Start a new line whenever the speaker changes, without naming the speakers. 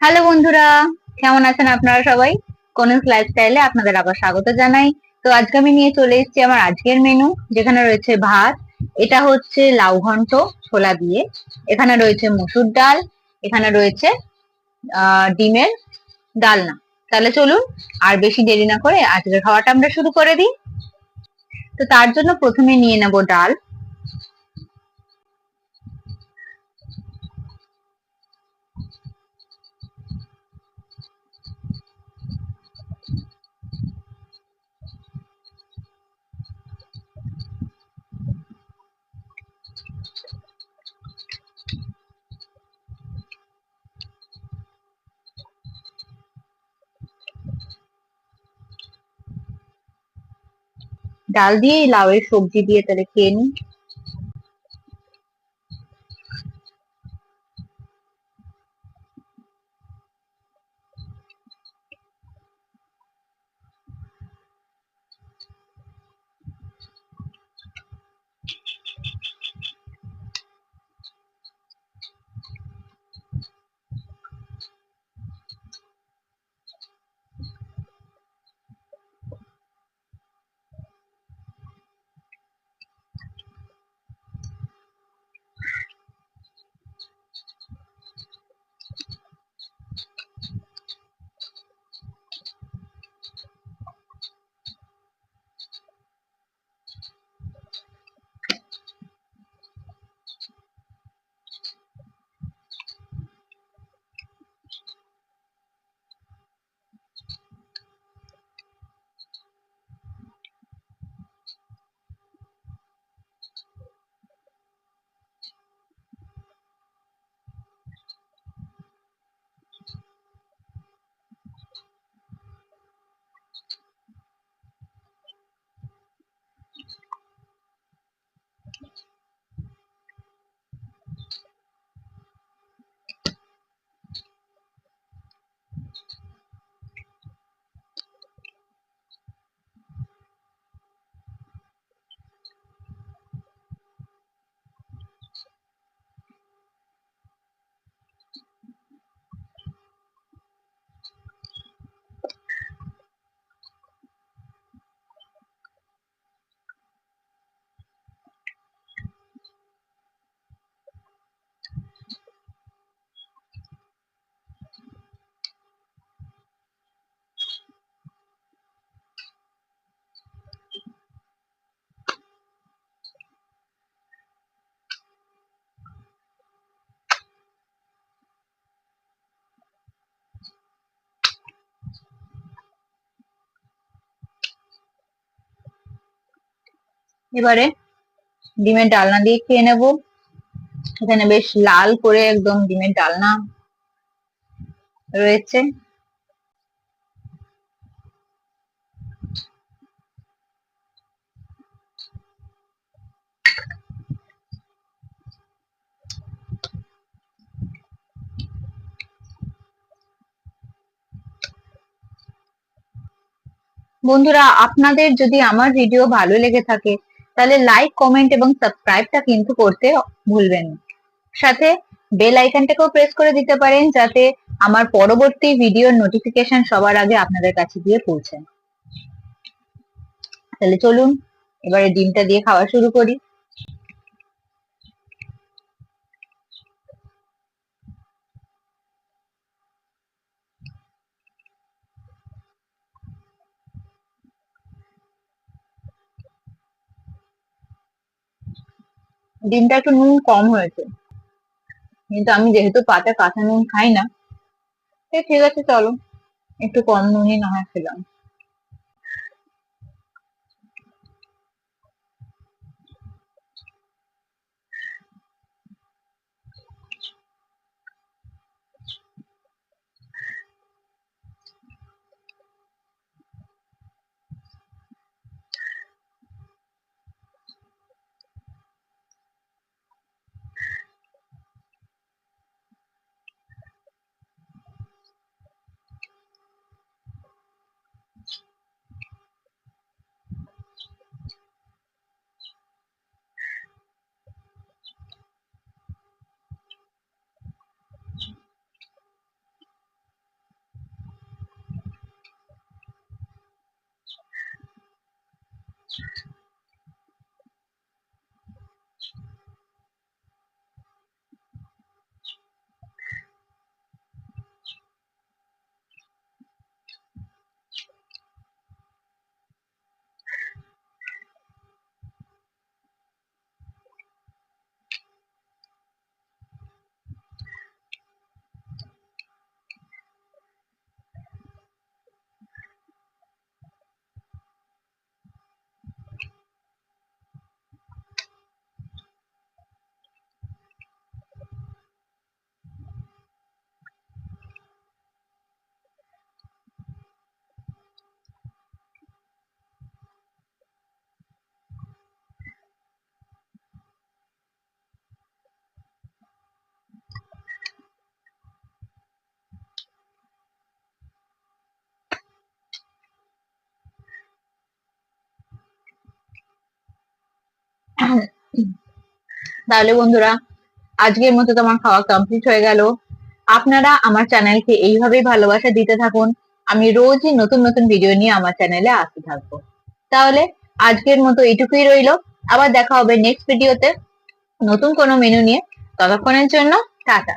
Hello বন্ধুরা, কেমন আছেন আপনারা সবাই? কনক লাইফস্টাইলে আপনাদের আবার স্বাগত জানাই। তো আজকে আমি নিয়ে চলে এসেছি আমার আজকের মেনু, যেখানে রয়েছে ভাত। এটা হচ্ছে লাউ ঘন্ট ছোলা দিয়ে। এখানে রয়েছে মসুর ডাল। এখানে রয়েছে ডিমের ডালনা। তাহলে চলুন আর বেশি দেরি না করে আজকের খাওয়াটা আমরা শুরু করে দিই। তো তার জন্য প্রথমে নিয়ে নেব ডাল। ডাল দিয়ে লাউয়ের সবজি দিয়ে তাহলে খেয়ে নিই। এবারে ডিমের ডালনা দিয়ে খেয়ে নেব। এখানে বেশ লাল করে একদম ডিমের ডালনা রয়েছে। বন্ধুরা, আপনাদের যদি আমার ভিডিও ভালো লেগে থাকে তাহলে লাইক, কমেন্ট এবং সাবস্ক্রাইবটা কিন্তু করতে ভুলবেন না। সাথে বেল আইকনটাকেও প্রেস করে দিতে পারেন, যাতে আমার পরবর্তী ভিডিওর নোটিফিকেশন সবার আগে আপনাদের কাছে গিয়ে পৌঁছায়। তাহলে চলুন এবারে ডিমটা দিয়ে খাওয়া শুরু করি। ডিমটা একটু নুন কম হয়েছে, কিন্তু আমি যেহেতু পাতে কাঁচা নুন খাই না, ঠিক আছে, চলো একটু কম নুনই না হয় খেলাম। তাহলে বন্ধুরা, আজকের মতো তোমার খাওয়া কমপ্লিট হয়ে গেল। আপনারা আমার চ্যানেলকে এইভাবেই ভালোবাসা দিতে থাকুন। আমি রোজই নতুন নতুন ভিডিও নিয়ে আমার চ্যানেলে আসতে থাকবো। তাহলে আজকের মতো এইটুকুই রইলো। আবার দেখা হবে নেক্সট ভিডিওতে নতুন কোনো মেনু নিয়ে। ততক্ষণের জন্য টাটা।